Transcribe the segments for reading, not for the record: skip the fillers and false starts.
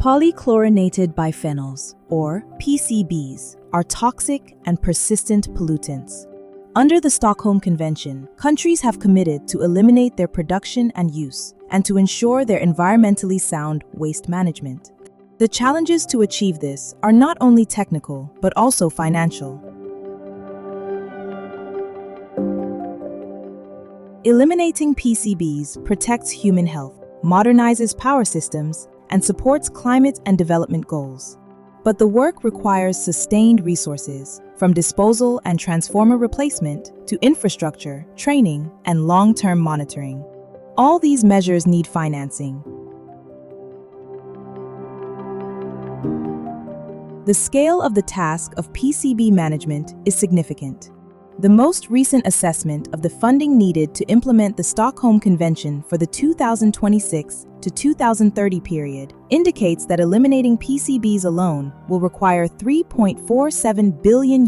Polychlorinated biphenyls, or PCBs, are toxic and persistent pollutants. Under the Stockholm Convention, countries have committed to eliminate their production and use, and to ensure their environmentally sound waste management. The challenges to achieve this are not only technical, but also financial. Eliminating PCBs protects human health, modernizes power systems, and supports climate and development goals. But the work requires sustained resources, from disposal and transformer replacement to infrastructure, training, and long-term monitoring. All these measures need financing. The scale of the task of PCB management is significant. The most recent assessment of the funding needed to implement the Stockholm Convention for the 2026 to 2030 period indicates that eliminating PCBs alone will require $3.47 billion.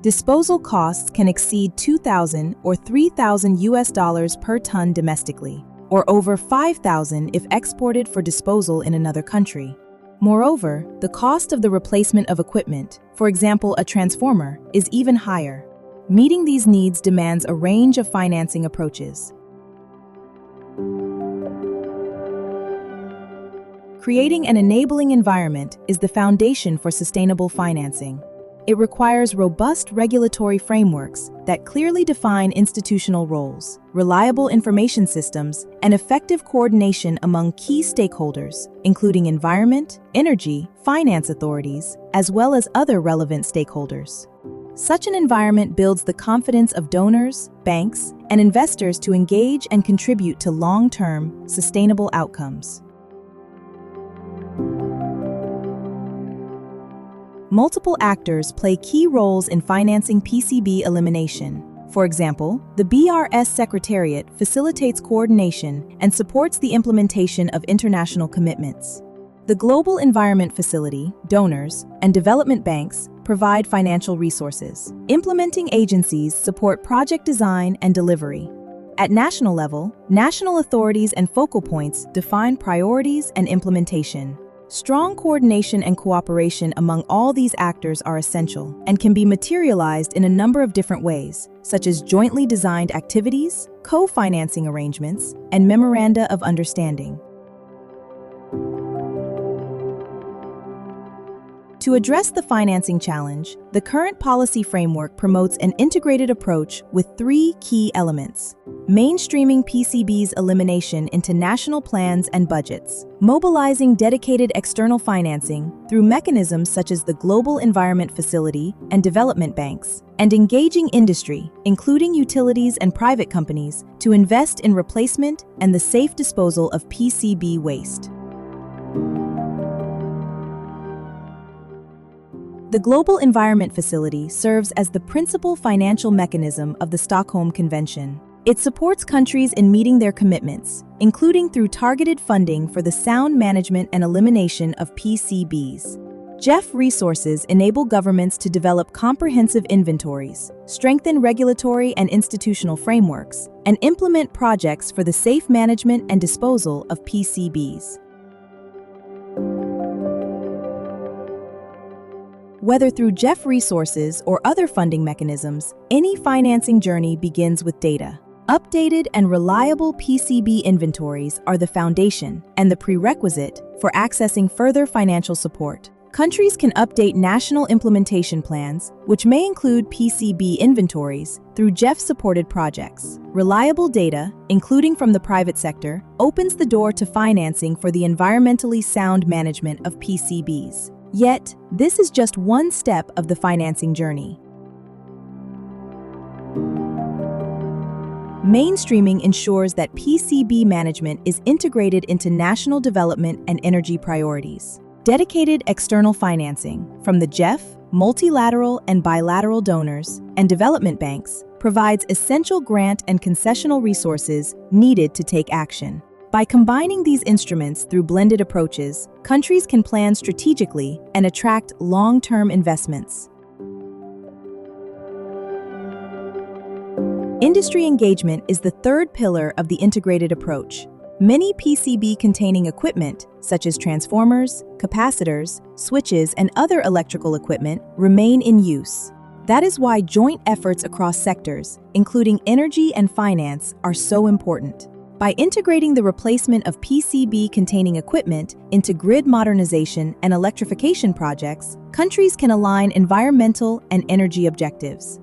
Disposal costs can exceed $2,000 or $3,000 per ton domestically, or over $5,000 if exported for disposal in another country. Moreover, the cost of the replacement of equipment, for example a transformer, is even higher. Meeting these needs demands a range of financing approaches. Creating an enabling environment is the foundation for sustainable financing. It requires robust regulatory frameworks that clearly define institutional roles, reliable information systems, and effective coordination among key stakeholders, including environment, energy, finance authorities, as well as other relevant stakeholders. Such an environment builds the confidence of donors, banks, and investors to engage and contribute to long-term, sustainable outcomes. Multiple actors play key roles in financing PCB elimination. For example, the BRS Secretariat facilitates coordination and supports the implementation of international commitments. The Global Environment Facility, donors, and development banks provide financial resources. Implementing agencies support project design and delivery. At national level, national authorities and focal points define priorities and implementation. Strong coordination and cooperation among all these actors are essential and can be materialized in a number of different ways, such as jointly designed activities, co-financing arrangements, and memoranda of understanding. To address the financing challenge, the current policy framework promotes an integrated approach with three key elements: mainstreaming PCBs elimination into national plans and budgets, mobilizing dedicated external financing through mechanisms such as the Global Environment Facility and development banks, and engaging industry, including utilities and private companies, to invest in replacement and the safe disposal of PCB waste. The Global Environment Facility serves as the principal financial mechanism of the Stockholm Convention. It supports countries in meeting their commitments, including through targeted funding for the sound management and elimination of PCBs. GEF resources enable governments to develop comprehensive inventories, strengthen regulatory and institutional frameworks, and implement projects for the safe management and disposal of PCBs. Whether through GEF resources or other funding mechanisms, any financing journey begins with data. Updated and reliable PCB inventories are the foundation and the prerequisite for accessing further financial support. Countries can update national implementation plans, which may include PCB inventories, through GEF-supported projects. Reliable data, including from the private sector, opens the door to financing for the environmentally sound management of PCBs. Yet, this is just one step of the financing journey. Mainstreaming ensures that PCB management is integrated into national development and energy priorities. Dedicated external financing from the GEF, multilateral and bilateral donors, and development banks provides essential grant and concessional resources needed to take action. By combining these instruments through blended approaches, countries can plan strategically and attract long-term investments. Industry engagement is the third pillar of the integrated approach. Many PCB-containing equipment, such as transformers, capacitors, switches, and other electrical equipment, remain in use. That is why joint efforts across sectors, including energy and finance, are so important. By integrating the replacement of PCB-containing equipment into grid modernization and electrification projects, countries can align environmental and energy objectives.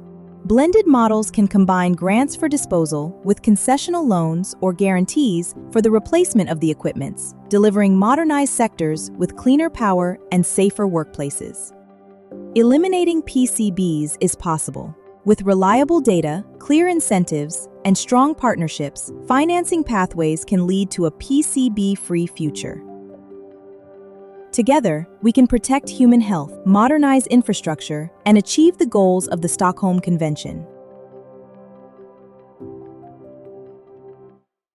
Blended models can combine grants for disposal with concessional loans or guarantees for the replacement of the equipments, delivering modernized sectors with cleaner power and safer workplaces. Eliminating PCBs is possible. With reliable data, clear incentives, and strong partnerships, financing pathways can lead to a PCB-free future. Together, we can protect human health, modernize infrastructure, and achieve the goals of the Stockholm Convention.